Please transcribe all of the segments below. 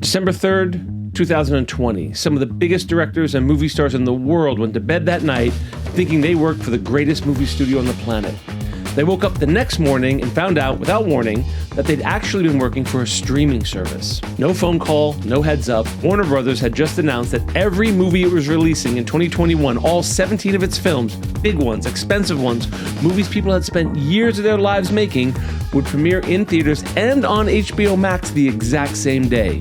December 3rd, 2020. Some of the biggest directors and movie stars in the world went to bed that night thinking they worked for the greatest movie studio on the planet. They woke up the next morning and found out, without warning, that they'd actually been working for a streaming service. No phone call, no heads up. Warner Brothers had just announced that every movie it was releasing in 2021, all 17 of its films, big ones, expensive ones, movies people had spent years of their lives making, would premiere in theaters and on HBO Max the exact same day.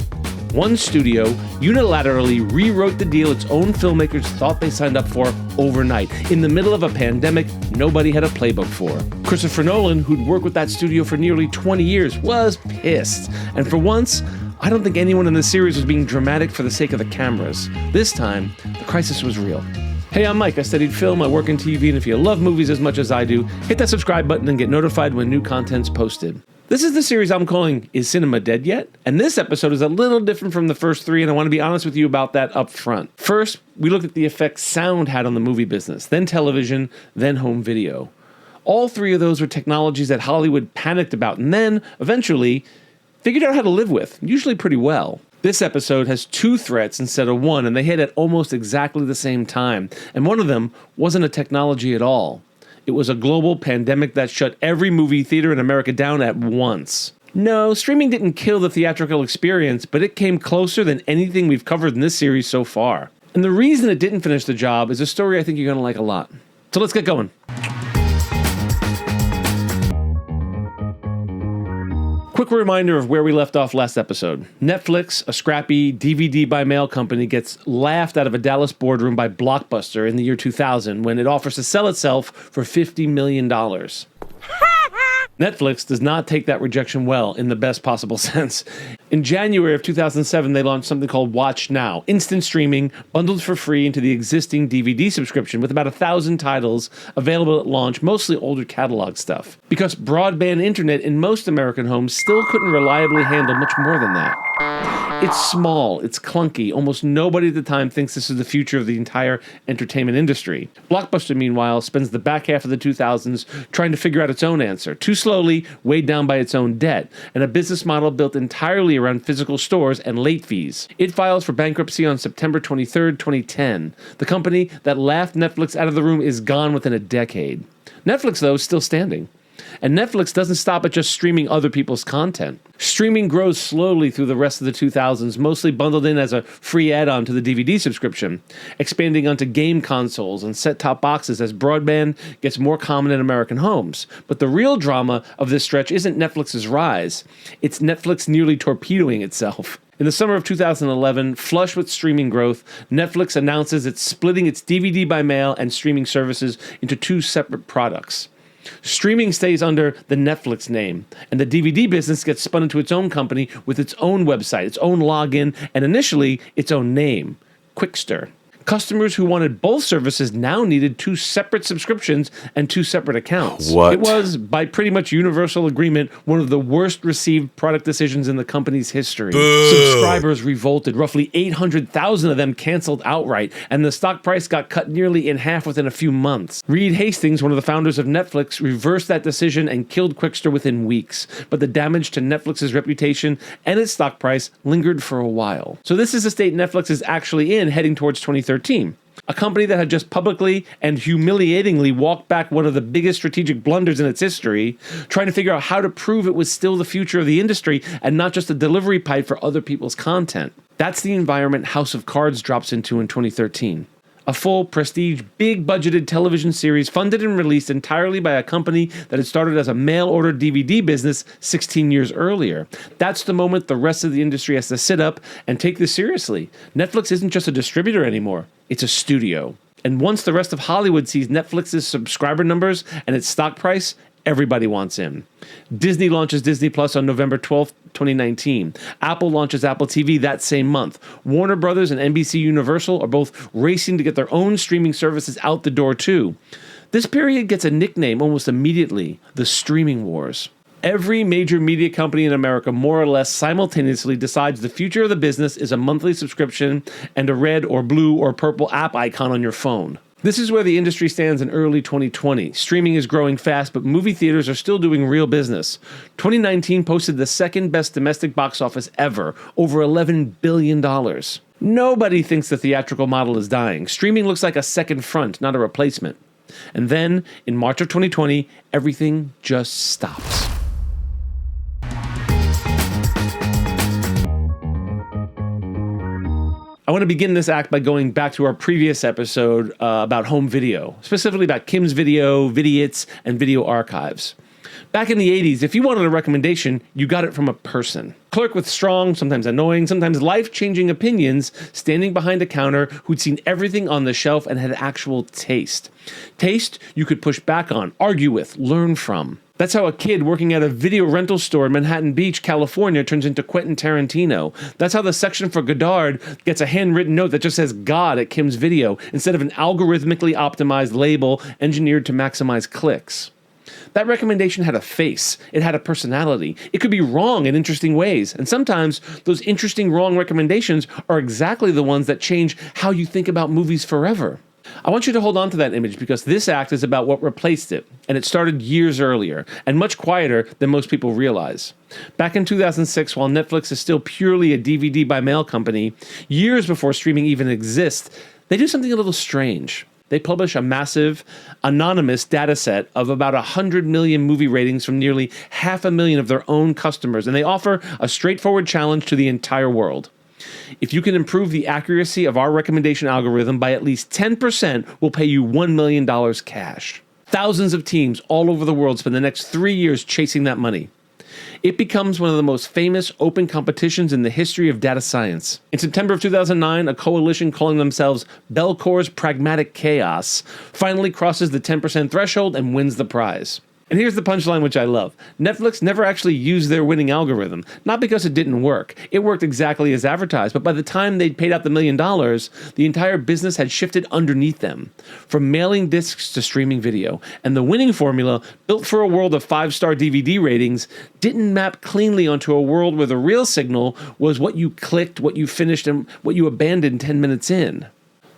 One studio unilaterally rewrote the deal its own filmmakers thought they signed up for overnight. In the middle of a pandemic nobody had a playbook for. Christopher Nolan, who'd worked with that studio for nearly 20 years, was pissed. And for once, I don't think anyone in the series was being dramatic for the sake of the cameras. This time, the crisis was real. Hey, I'm Mike. I studied film, I work in TV, and if you love movies as much as I do, hit that subscribe button and get notified when new content's posted. This is the series I'm calling Is Cinema Dead Yet? And this episode is a little different from the first three, and I want to be honest with you about that up front. First, we looked at the effects sound had on the movie business, then television, then home video. All three of those were technologies that Hollywood panicked about and then, eventually, figured out how to live with, usually pretty well. This episode has two threats instead of one, and they hit at almost exactly the same time. And one of them wasn't a technology at all. It was a global pandemic that shut every movie theater in America down at once. No, streaming didn't kill the theatrical experience, but it came closer than anything we've covered in this series so far. And the reason it didn't finish the job is a story I think you're going to like a lot. So let's get going. Quick reminder of where we left off last episode. Netflix, a scrappy DVD by mail company, gets laughed out of a Dallas boardroom by Blockbuster in the year 2000 when it offers to sell itself for $50 million. Netflix does not take that rejection well, in the best possible sense. In January of 2007, they launched something called Watch Now, instant streaming, bundled for free into the existing DVD subscription with about 1,000 titles available at launch, mostly older catalog stuff. Because broadband internet in most American homes still couldn't reliably handle much more than that. It's small, it's clunky, almost nobody at the time thinks this is the future of the entire entertainment industry. Blockbuster, meanwhile, spends the back half of the 2000s trying to figure out its own answer, too slowly, weighed down by its own debt, and a business model built entirely around physical stores and late fees. It files for bankruptcy on September 23, 2010. The company that laughed Netflix out of the room is gone within a decade. Netflix, though, is still standing. And Netflix doesn't stop at just streaming other people's content. Streaming grows slowly through the rest of the 2000s, mostly bundled in as a free add-on to the DVD subscription, expanding onto game consoles and set-top boxes as broadband gets more common in American homes. But the real drama of this stretch isn't Netflix's rise. It's Netflix nearly torpedoing itself. In the summer of 2011, flush with streaming growth, Netflix announces it's splitting its DVD by mail and streaming services into two separate products. Streaming stays under the Netflix name, and the DVD business gets spun into its own company with its own website, its own login, and initially its own name, Quickster. Customers who wanted both services now needed two separate subscriptions and two separate accounts. What? It was, by pretty much universal agreement, one of the worst received product decisions in the company's history. Boo. Subscribers revolted. Roughly 800,000 of them canceled outright, and the stock price got cut nearly in half within a few months. Reed Hastings, one of the founders of Netflix, reversed that decision and killed Quickster within weeks. But the damage to Netflix's reputation and its stock price lingered for a while. So this is the state Netflix is actually in heading towards 2013. A company that had just publicly and humiliatingly walked back one of the biggest strategic blunders in its history, trying to figure out how to prove it was still the future of the industry and not just a delivery pipe for other people's content. That's the environment House of Cards drops into in 2013. A full, prestige, big-budgeted television series funded and released entirely by a company that had started as a mail-order DVD business 16 years earlier. That's the moment the rest of the industry has to sit up and take this seriously. Netflix isn't just a distributor anymore. It's a studio. And once the rest of Hollywood sees Netflix's subscriber numbers and its stock price, everybody wants in. Disney launches Disney Plus on November 12th, 2019. Apple launches Apple TV that same month. Warner Brothers and NBC Universal are both racing to get their own streaming services out the door too. This period gets a nickname almost immediately, the Streaming Wars. Every major media company in America more or less simultaneously decides the future of the business is a monthly subscription and a red or blue or purple app icon on your phone. This is where the industry stands in early 2020. Streaming is growing fast, but movie theaters are still doing real business. 2019 posted the second best domestic box office ever, over $11 billion. Nobody thinks the theatrical model is dying. Streaming looks like a second front, not a replacement. And then, in March of 2020, everything just stops. I want to begin this act by going back to our previous episode about home video, specifically about Kim's Video, Vidiots, and video archives. Back in the 80s, if you wanted a recommendation, you got it from a person. Clerk with strong, sometimes annoying, sometimes life-changing opinions, standing behind a counter who'd seen everything on the shelf and had actual taste. Taste you could push back on, argue with, learn from. That's how a kid working at a video rental store in Manhattan Beach, California turns into Quentin Tarantino. That's how the section for Godard gets a handwritten note that just says God at Kim's Video instead of an algorithmically optimized label engineered to maximize clicks. That recommendation had a face. It had a personality. It could be wrong in interesting ways. And sometimes those interesting wrong recommendations are exactly the ones that change how you think about movies forever. I want you to hold on to that image because this act is about what replaced it, and it started years earlier, and much quieter than most people realize. Back in 2006, while Netflix is still purely a DVD by mail company, years before streaming even exists, they do something a little strange. They publish a massive, anonymous data set of about 100 million movie ratings from nearly 500,000 of their own customers, and they offer a straightforward challenge to the entire world. If you can improve the accuracy of our recommendation algorithm by at least 10%, we'll pay you $1 million cash. Thousands of teams all over the world spend the next 3 years chasing that money. It becomes one of the most famous open competitions in the history of data science. In September of 2009, a coalition calling themselves Belcore's Pragmatic Chaos finally crosses the 10% threshold and wins the prize. And here's the punchline, which I love. Netflix never actually used their winning algorithm, not because it didn't work. It worked exactly as advertised, but by the time they'd paid out the $1 million, the entire business had shifted underneath them, from mailing discs to streaming video. And the winning formula, built for a world of 5-star DVD ratings, didn't map cleanly onto a world where the real signal was what you clicked, what you finished, and what you abandoned 10 minutes in.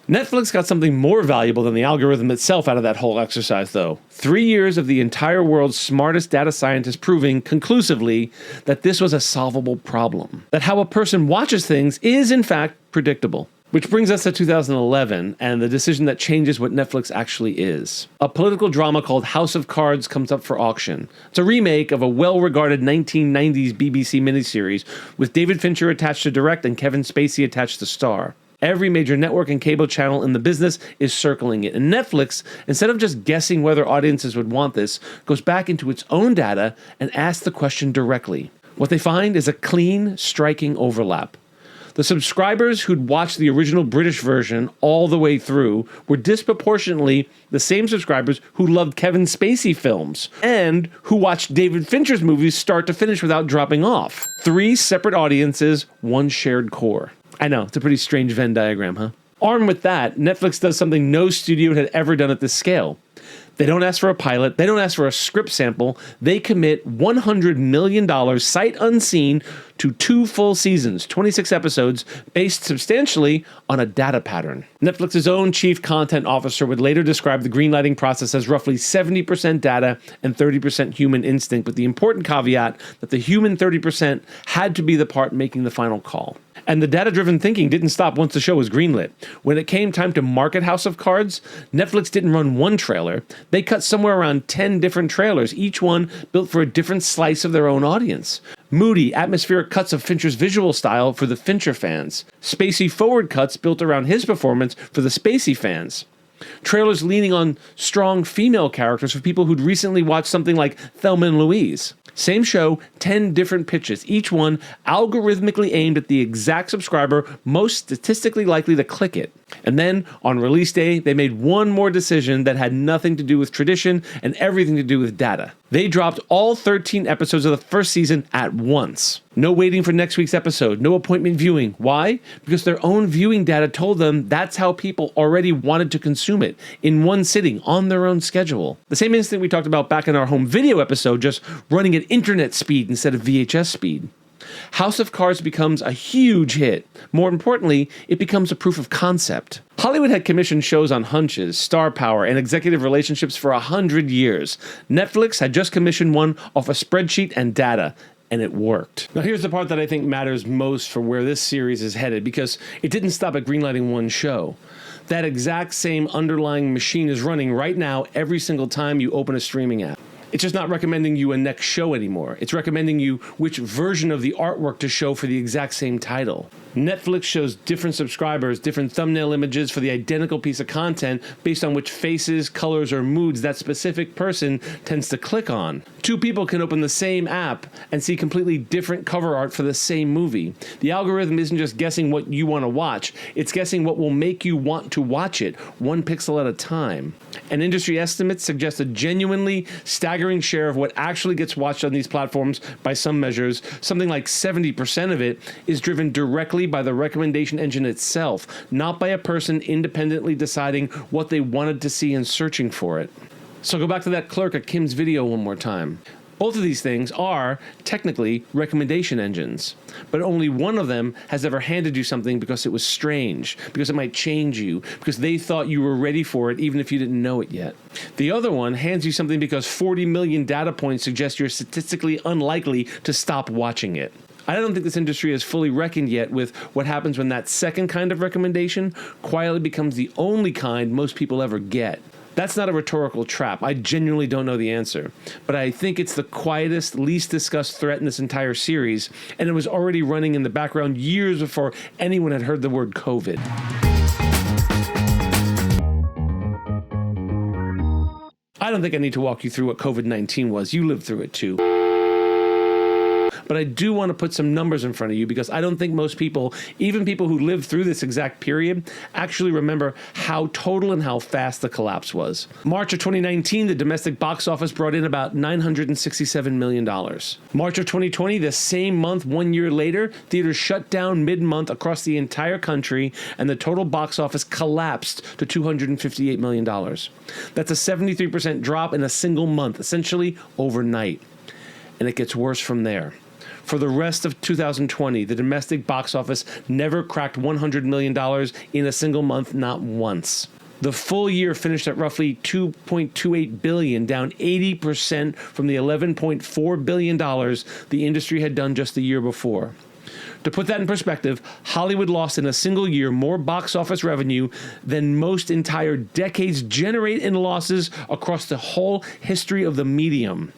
Netflix got something more valuable than the algorithm itself out of that whole exercise, though. 3 years of the entire world's smartest data scientists proving conclusively that this was a solvable problem. That how a person watches things is, in fact, predictable. Which brings us to 2011 and the decision that changes what Netflix actually is. A political drama called House of Cards comes up for auction. It's a remake of a well-regarded 1990s BBC miniseries with David Fincher attached to direct and Kevin Spacey attached to star. Every major network and cable channel in the business is circling it. And Netflix, instead of just guessing whether audiences would want this, goes back into its own data and asks the question directly. What they find is a clean, striking overlap. The subscribers who'd watched the original British version all the way through were disproportionately the same subscribers who loved Kevin Spacey films and who watched David Fincher's movies start to finish without dropping off. 3 separate audiences, one shared core. I know, it's a pretty strange Venn diagram, huh? Armed with that, Netflix does something no studio had ever done at this scale. They don't ask for a pilot, they don't ask for a script sample, they commit $100 million sight unseen to 2 full seasons, 26 episodes, based substantially on a data pattern. Netflix's own chief content officer would later describe the greenlighting process as roughly 70% data and 30% human instinct, with the important caveat that the human 30% had to be the part making the final call. And the data-driven thinking didn't stop once the show was greenlit. When it came time to market House of Cards, Netflix didn't run one trailer. They cut somewhere around 10 different trailers, each one built for a different slice of their own audience. Moody, atmospheric cuts of Fincher's visual style for the Fincher fans. Spacey forward cuts built around his performance for the Spacey fans. Trailers leaning on strong female characters for people who'd recently watched something like Thelma and Louise. Same show, 10 different pitches, each one algorithmically aimed at the exact subscriber most statistically likely to click it. And then, on release day, they made one more decision that had nothing to do with tradition and everything to do with data. They dropped all 13 episodes of the first season at once. No waiting for next week's episode, no appointment viewing. Why? Because their own viewing data told them that's how people already wanted to consume it, in one sitting, on their own schedule. The same instinct we talked about back in our home video episode, just running at internet speed instead of VHS speed. House of Cards becomes a huge hit. More importantly, it becomes a proof of concept. Hollywood had commissioned shows on hunches, star power, and executive relationships for 100 years. Netflix had just commissioned one off a spreadsheet and data, and it worked. Now here's the part that I think matters most for where this series is headed, because it didn't stop at greenlighting one show. That exact same underlying machine is running right now every single time you open a streaming app. It's just not recommending you a next show anymore. It's recommending you which version of the artwork to show for the exact same title. Netflix shows different subscribers different thumbnail images for the identical piece of content based on which faces, colors, or moods that specific person tends to click on. Two people can open the same app and see completely different cover art for the same movie. The algorithm isn't just guessing what you want to watch, it's guessing what will make you want to watch it, one pixel at a time. And industry estimates suggest a genuinely staggering share of what actually gets watched on these platforms by some measures, something like 70% of it, is driven directly by the recommendation engine itself, not by a person independently deciding what they wanted to see and searching for it. So go back to that clerk at Kim's Video one more time. Both of these things are technically recommendation engines, but only one of them has ever handed you something because it was strange, because it might change you, because they thought you were ready for it even if you didn't know it yet. The other one hands you something because 40 million data points suggest you're statistically unlikely to stop watching it. I don't think this industry has fully reckoned yet with what happens when that second kind of recommendation quietly becomes the only kind most people ever get. That's not a rhetorical trap. I genuinely don't know the answer. But I think it's the quietest, least discussed threat in this entire series, and it was already running in the background years before anyone had heard the word COVID. I don't think I need to walk you through what COVID-19 was. You lived through it too. But I do want to put some numbers in front of you because I don't think most people, even people who lived through this exact period, actually remember how total and how fast the collapse was. March of 2019, the domestic box office brought in about $967 million. March of 2020, the same month, 1 year later, theaters shut down mid-month across the entire country, and the total box office collapsed to $258 million. That's a 73% drop in a single month, essentially overnight. And it gets worse from there. For the rest of 2020, the domestic box office never cracked $100 million in a single month, not once. The full year finished at roughly $2.28 billion, down 80% from the $11.4 billion the industry had done just the year before. To put that in perspective, Hollywood lost in a single year more box office revenue than most entire decades generate in losses across the whole history of the medium.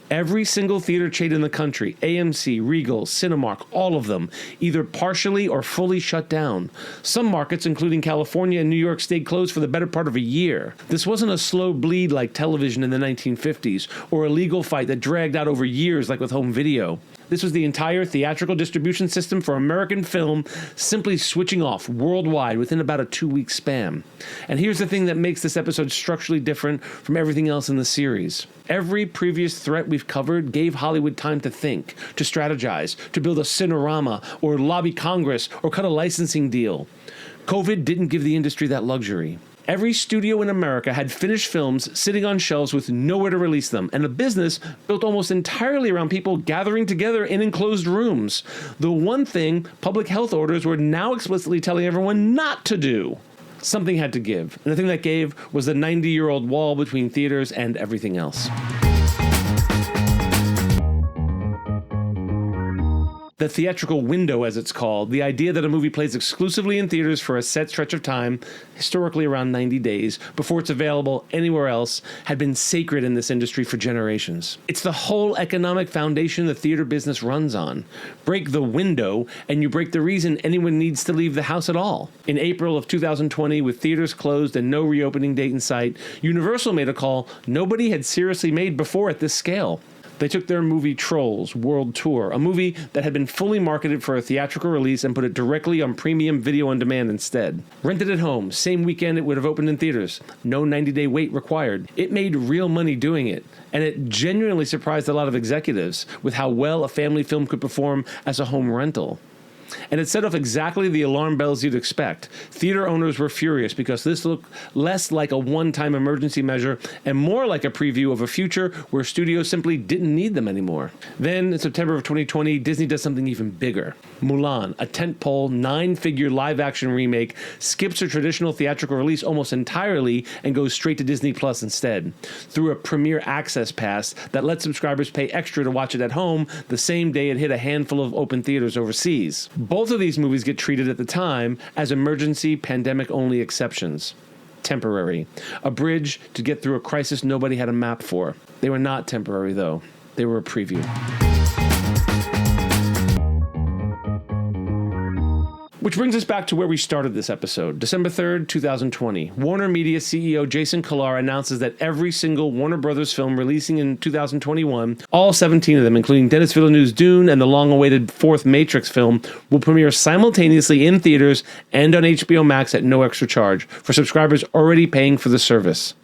Every single theater chain in the country, AMC, Regal, Cinemark, all of them, either partially or fully shut down. Some markets, including California and New York, stayed closed for the better part of a year. This wasn't a slow bleed like television in the 1950s, or a legal fight that dragged out over years like with home video. This was the entire theatrical distribution system for American film simply switching off worldwide within about a 2-week span. And here's the thing that makes this episode structurally different from everything else in the series. Every previous threat we've covered gave Hollywood time to think, to strategize, to build a cinerama, or lobby Congress, or cut a licensing deal. COVID didn't give the industry that luxury. Every studio in America had finished films sitting on shelves with nowhere to release them, and a business built almost entirely around people gathering together in enclosed rooms. The one thing public health orders were now explicitly telling everyone not to do. Something had to give, and the thing that gave was the 90-year-old wall between theaters and everything else. The theatrical window, as it's called, the idea that a movie plays exclusively in theaters for a set stretch of time, historically around 90 days, before it's available anywhere else, had been sacred in this industry for generations. It's the whole economic foundation the theater business runs on. Break the window, and you break the reason anyone needs to leave the house at all. In April of 2020, with theaters closed and no reopening date in sight, Universal made a call nobody had seriously made before at this scale. They took their movie Trolls World Tour, a movie that had been fully marketed for a theatrical release, and put it directly on premium video on demand instead. Rented at home, same weekend it would have opened in theaters. No 90-day wait required. It made real money doing it, and it genuinely surprised a lot of executives with how well a family film could perform as a home rental. And it set off exactly the alarm bells you'd expect. Theater owners were furious because this looked less like a one-time emergency measure and more like a preview of a future where studios simply didn't need them anymore. Then, in September of 2020, Disney does something even bigger. Mulan, a tentpole, 9-figure live-action remake, skips a traditional theatrical release almost entirely and goes straight to Disney Plus instead, through a Premier Access Pass that lets subscribers pay extra to watch it at home the same day it hit a handful of open theaters overseas. Both of these movies get treated at the time as emergency, pandemic-only exceptions. Temporary. A bridge to get through a crisis nobody had a map for. They were not temporary, though. They were a preview. Which brings us back to where we started this episode. December 3rd, 2020. Warner Media CEO Jason Kilar announces that every single Warner Brothers film releasing in 2021, all 17 of them, including Denis Villeneuve's Dune and the long-awaited fourth Matrix film, will premiere simultaneously in theaters and on HBO Max at no extra charge for subscribers already paying for the service.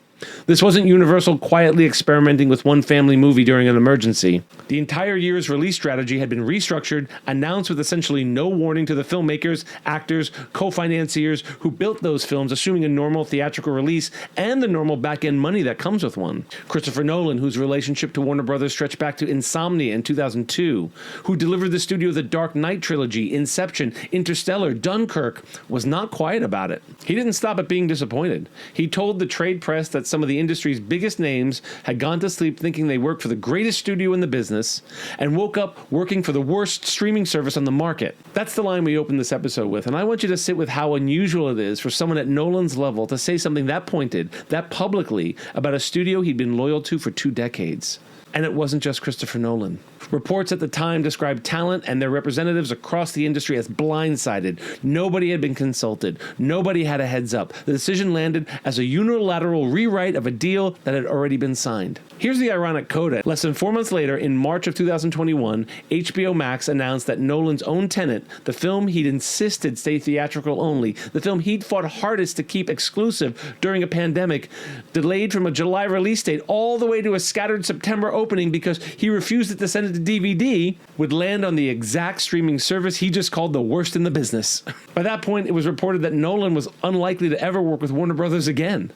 This wasn't Universal quietly experimenting with one family movie during an emergency. The entire year's release strategy had been restructured, announced with essentially no warning to the filmmakers, actors, co-financiers who built those films, assuming a normal theatrical release and the normal back-end money that comes with one. Christopher Nolan, whose relationship to Warner Brothers stretched back to Insomnia in 2002, who delivered the studio the Dark Knight trilogy, Inception, Interstellar, Dunkirk, was not quiet about it. He didn't stop at being disappointed. He told the trade press that some of the industry's biggest names had gone to sleep thinking they worked for the greatest studio in the business and woke up working for the worst streaming service on the market. That's the line we opened this episode with, and I want you to sit with how unusual it is for someone at Nolan's level to say something that pointed, that publicly, about a studio he'd been loyal to for 2 decades. And it wasn't just Christopher Nolan. Reports at the time described talent and their representatives across the industry as blindsided. Nobody had been consulted. Nobody had a heads up. The decision landed as a unilateral rewrite of a deal that had already been signed. Here's the ironic coda. Less than 4 months later, in March of 2021, HBO Max announced that Nolan's own Tenet, the film he'd insisted stay theatrical only, the film he'd fought hardest to keep exclusive during a pandemic, delayed from a July release date all the way to a scattered September opening because he refused to send it to DVD, would land on the exact streaming service he just called the worst in the business. By that point, it was reported that Nolan was unlikely to ever work with Warner Brothers again.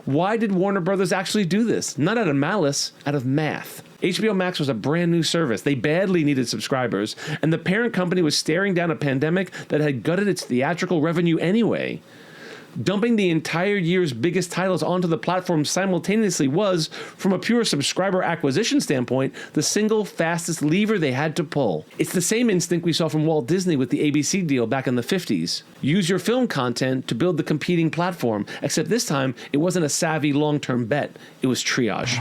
Why did Warner Brothers actually do this? Not out of malice, out of math. HBO Max was a brand new service. They badly needed subscribers, and the parent company was staring down a pandemic that had gutted its theatrical revenue anyway. Dumping the entire year's biggest titles onto the platform simultaneously was, from a pure subscriber acquisition standpoint, the single fastest lever they had to pull. It's the same instinct we saw from Walt Disney with the ABC deal back in the 50s. Use your film content to build the competing platform, except this time it wasn't a savvy long-term bet, it was triage.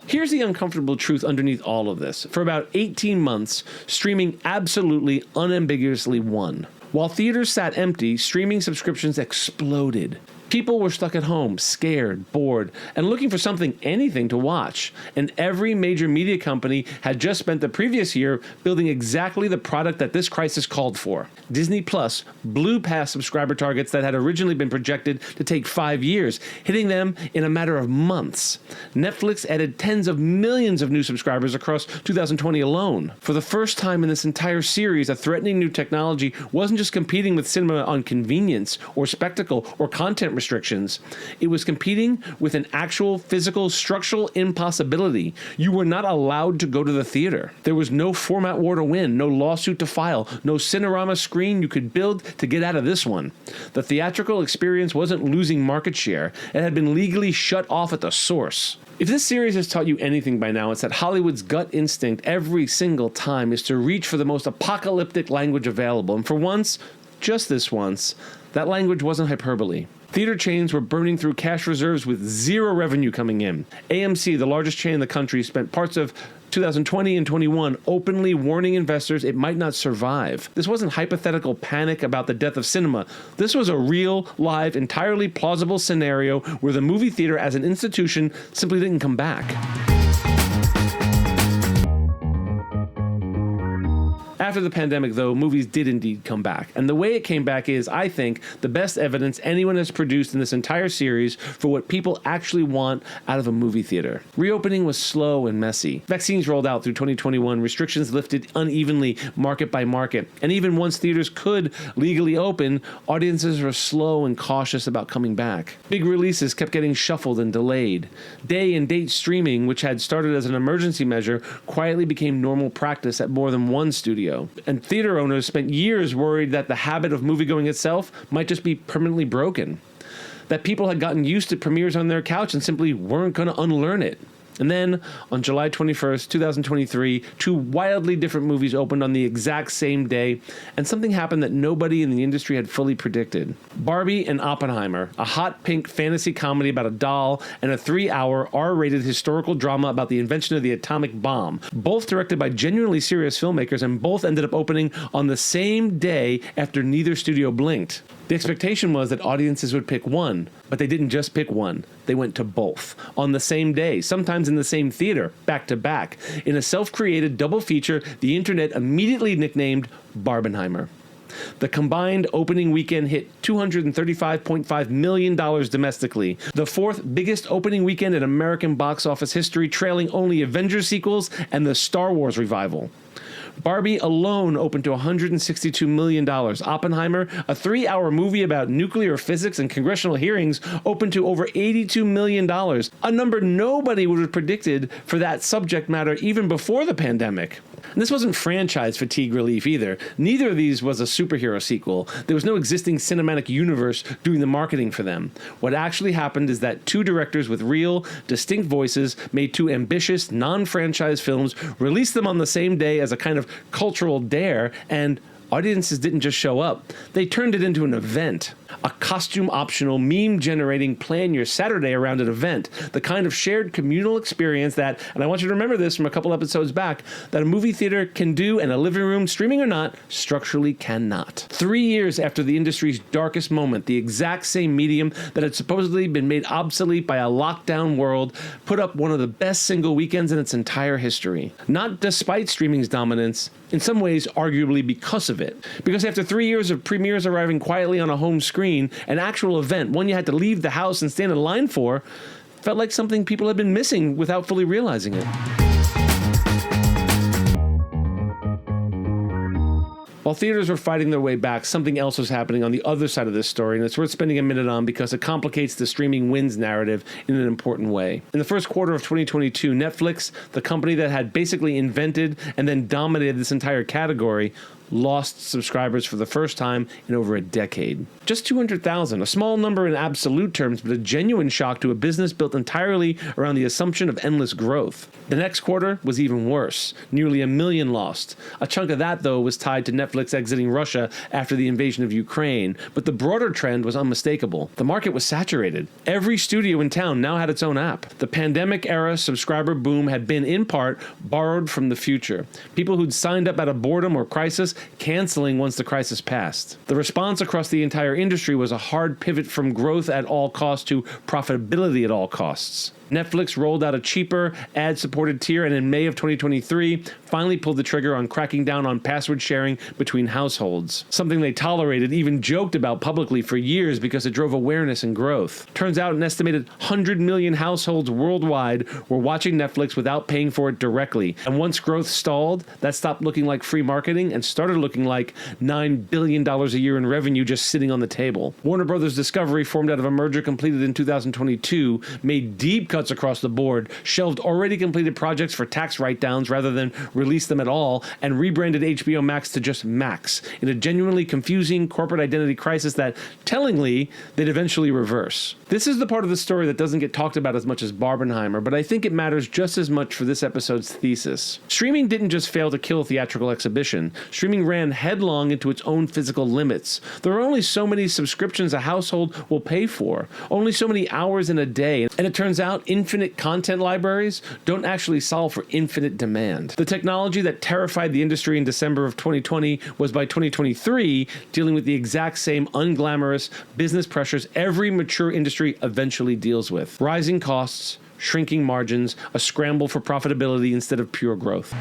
Here's the uncomfortable truth underneath all of this. For about 18 months, streaming absolutely, unambiguously won. While theaters sat empty, streaming subscriptions exploded. People were stuck at home, scared, bored, and looking for anything to watch. And every major media company had just spent the previous year building exactly the product that this crisis called for. Disney Plus blew past subscriber targets that had originally been projected to take 5 years, hitting them in a matter of months. Netflix added tens of millions of new subscribers across 2020 alone. For the first time in this entire series, a threatening new technology wasn't just competing with cinema on convenience or spectacle or content restrictions. It was competing with an actual physical structural impossibility. You were not allowed to go to the theater. There was no format war to win, no lawsuit to file, no Cinerama screen you could build to get out of this one. The theatrical experience wasn't losing market share. It had been legally shut off at the source. If this series has taught you anything by now, it's that Hollywood's gut instinct every single time is to reach for the most apocalyptic language available. And for once, just this once, that language wasn't hyperbole. Theater chains were burning through cash reserves with zero revenue coming in. AMC, the largest chain in the country, spent parts of 2020 and 21 openly warning investors it might not survive. This wasn't hypothetical panic about the death of cinema. This was a real, live, entirely plausible scenario where the movie theater as an institution simply didn't come back. After the pandemic, though, movies did indeed come back. And the way it came back is, I think, the best evidence anyone has produced in this entire series for what people actually want out of a movie theater. Reopening was slow and messy. Vaccines rolled out through 2021, restrictions lifted unevenly market by market, and even once theaters could legally open, audiences were slow and cautious about coming back. Big releases kept getting shuffled and delayed. Day and date streaming, which had started as an emergency measure, quietly became normal practice at more than one studio. And theater owners spent years worried that the habit of moviegoing itself might just be permanently broken. That people had gotten used to premieres on their couch and simply weren't going to unlearn it. And then, on July 21st, 2023, two wildly different movies opened on the exact same day, and something happened that nobody in the industry had fully predicted. Barbie and Oppenheimer, a hot pink fantasy comedy about a doll, and a 3-hour R-rated historical drama about the invention of the atomic bomb, both directed by genuinely serious filmmakers, and both ended up opening on the same day after neither studio blinked. The expectation was that audiences would pick one, but they didn't just pick one. They went to both, on the same day, sometimes in the same theater, back to back. In a self-created double feature, the internet immediately nicknamed Barbenheimer. The combined opening weekend hit $235.5 million domestically, the fourth biggest opening weekend in American box office history, trailing only Avengers sequels and the Star Wars revival. Barbie alone opened to $162 million. Oppenheimer, a 3-hour movie about nuclear physics and congressional hearings, opened to over $82 million, a number nobody would have predicted for that subject matter even before the pandemic. And this wasn't franchise fatigue relief either. Neither of these was a superhero sequel. There was no existing cinematic universe doing the marketing for them. What actually happened is that two directors with real, distinct voices made two ambitious, non-franchise films, released them on the same day as a kind of cultural dare, and audiences didn't just show up. They turned it into an event. A costume-optional, meme-generating, plan your Saturday around an event. The kind of shared communal experience that, and I want you to remember this from a couple episodes back, that a movie theater can do and a living room, streaming or not, structurally cannot. 3 years after the industry's darkest moment, the exact same medium that had supposedly been made obsolete by a lockdown world put up one of the best single weekends in its entire history. Not despite streaming's dominance, in some ways arguably because of it. Because after 3 years of premieres arriving quietly on a home screen, an actual event, one you had to leave the house and stand in line for, felt like something people had been missing without fully realizing it. While theaters were fighting their way back, something else was happening on the other side of this story, and it's worth spending a minute on because it complicates the streaming wins narrative in an important way. In the first quarter of 2022, Netflix, the company that had basically invented and then dominated this entire category, lost subscribers for the first time in over a decade. Just 200,000, a small number in absolute terms, but a genuine shock to a business built entirely around the assumption of endless growth. The next quarter was even worse, nearly 1 million lost. A chunk of that, though, was tied to Netflix exiting Russia after the invasion of Ukraine, but the broader trend was unmistakable. The market was saturated. Every studio in town now had its own app. The pandemic-era subscriber boom had been, in part, borrowed from the future. People who'd signed up out of boredom or crisis canceling once the crisis passed. The response across the entire industry was a hard pivot from growth at all costs to profitability at all costs. Netflix rolled out a cheaper, ad-supported tier, and in May of 2023, finally pulled the trigger on cracking down on password sharing between households. Something they tolerated, even joked about publicly for years because it drove awareness and growth. Turns out an estimated 100 million households worldwide were watching Netflix without paying for it directly. And once growth stalled, that stopped looking like free marketing and started looking like $9 billion a year in revenue just sitting on the table. Warner Brothers Discovery, formed out of a merger completed in 2022, made deep cuts across the board, shelved already completed projects for tax write-downs rather than release them at all, and rebranded HBO Max to just Max, in a genuinely confusing corporate identity crisis that, tellingly, they'd eventually reverse. This is the part of the story that doesn't get talked about as much as Barbenheimer, but I think it matters just as much for this episode's thesis. Streaming didn't just fail to kill theatrical exhibition. Streaming ran headlong into its own physical limits. There are only so many subscriptions a household will pay for, only so many hours in a day, and it turns out infinite content libraries don't actually solve for infinite demand. The technology that terrified the industry in December of 2020 was by 2023 dealing with the exact same unglamorous business pressures every mature industry eventually deals with. Rising costs, shrinking margins, a scramble for profitability instead of pure growth.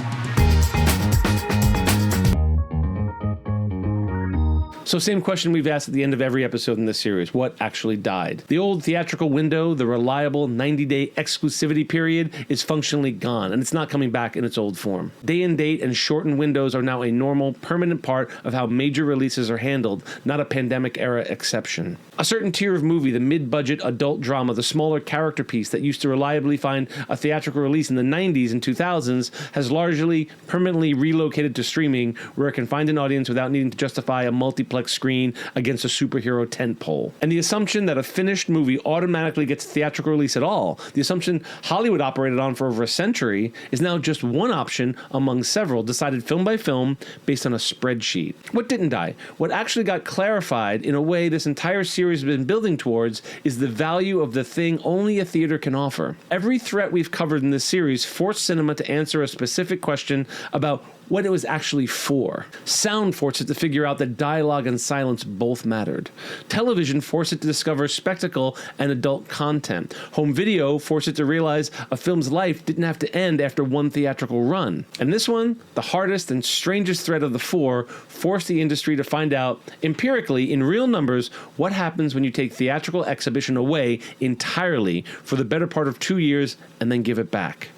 So same question we've asked at the end of every episode in this series. What actually died? The old theatrical window, the reliable 90-day exclusivity period, is functionally gone, and it's not coming back in its old form. Day and date and shortened windows are now a normal, permanent part of how major releases are handled, not a pandemic-era exception. A certain tier of movie, the mid-budget adult drama, the smaller character piece that used to reliably find a theatrical release in the 90s and 2000s, has largely permanently relocated to streaming, where it can find an audience without needing to justify a multiplex screen against a superhero tentpole. And the assumption that a finished movie automatically gets a theatrical release at all, the assumption Hollywood operated on for over a century, is now just one option among several, decided film by film based on a spreadsheet. What didn't die? What actually got clarified in a way this entire series has been building towards is the value of the thing only a theater can offer. Every threat we've covered in this series forced cinema to answer a specific question about what it was actually for. Sound forced it to figure out that dialogue and silence both mattered. Television forced it to discover spectacle and adult content. Home video forced it to realize a film's life didn't have to end after one theatrical run. And this one, the hardest and strangest threat of the four, forced the industry to find out, empirically, in real numbers, what happens when you take theatrical exhibition away entirely for the better part of 2 years and then give it back.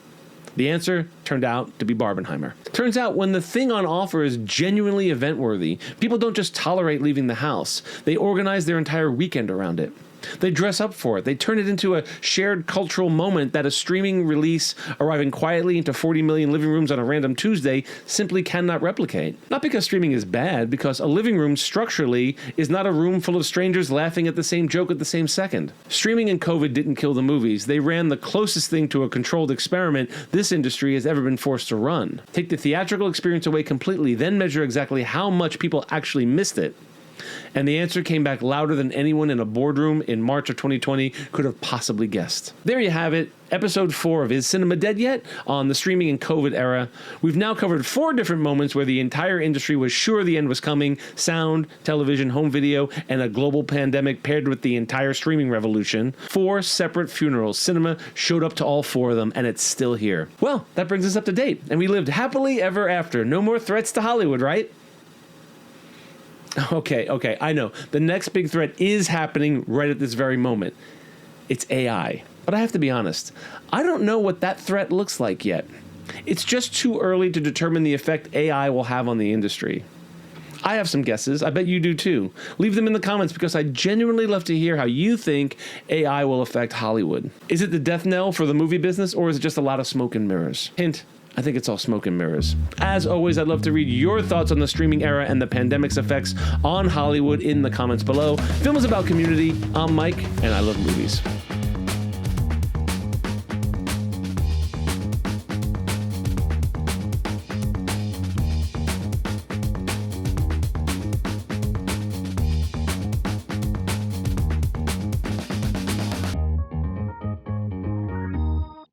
The answer turned out to be Barbenheimer. Turns out when the thing on offer is genuinely event-worthy, people don't just tolerate leaving the house. They organize their entire weekend around it. They dress up for it. They turn it into a shared cultural moment that a streaming release arriving quietly into 40 million living rooms on a random Tuesday simply cannot replicate. Not because streaming is bad, because a living room structurally is not a room full of strangers laughing at the same joke at the same second. Streaming and COVID didn't kill the movies. They ran the closest thing to a controlled experiment this industry has ever been forced to run. Take the theatrical experience away completely, then measure exactly how much people actually missed it. And the answer came back louder than anyone in a boardroom in March of 2020 could have possibly guessed. There you have it, episode 4 of Is Cinema Dead Yet? On the streaming and COVID era. We've now covered 4 different moments where the entire industry was sure the end was coming: sound, television, home video, and a global pandemic paired with the entire streaming revolution. 4 separate funerals. Cinema showed up to all 4 of them, and it's still here. Well, that brings us up to date, and we lived happily ever after. No more threats to Hollywood, right? Okay, I know. The next big threat is happening right at this very moment. It's AI. But I have to be honest, I don't know what that threat looks like yet. It's just too early to determine the effect AI will have on the industry. I have some guesses. I bet you do too. Leave them in the comments because I genuinely love to hear how you think AI will affect Hollywood. Is it the death knell for the movie business, or is it just a lot of smoke and mirrors? Hint. I think it's all smoke and mirrors. As always, I'd love to read your thoughts on the streaming era and the pandemic's effects on Hollywood in the comments below. Film is about community. I'm Mike, and I love movies.